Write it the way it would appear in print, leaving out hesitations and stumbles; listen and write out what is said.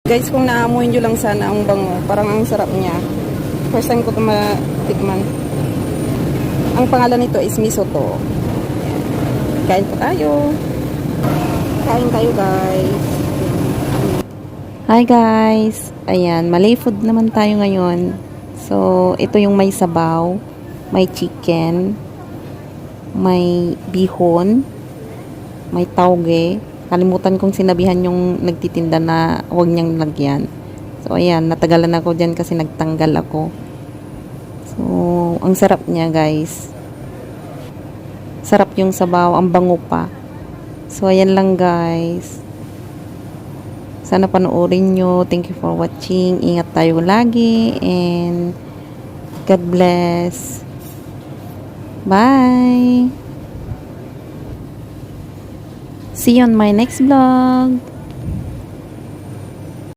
Guys, kung naamoy nyo lang sana ang bango, parang ang sarap niya. First time ko ito matikman. Ang pangalan nito is misoto. Kain po tayo. Kain tayo, guys. Hi guys! Ayan, Malay food naman tayo ngayon. So, ito yung may sabaw, may chicken, may bihon, may tauge. Kalimutan kong sinabihan yung nagtitinda na huwag niyang lagyan. So, ayan, natagalan ako dyan kasi nagtanggal ako. So, ang sarap niya guys. Sarap yung sabaw, ang bango pa. So, ayan lang guys. Sana panoorin nyo. Thank you for watching. Ingat tayo lagi. And God bless. Bye! See you on my next vlog.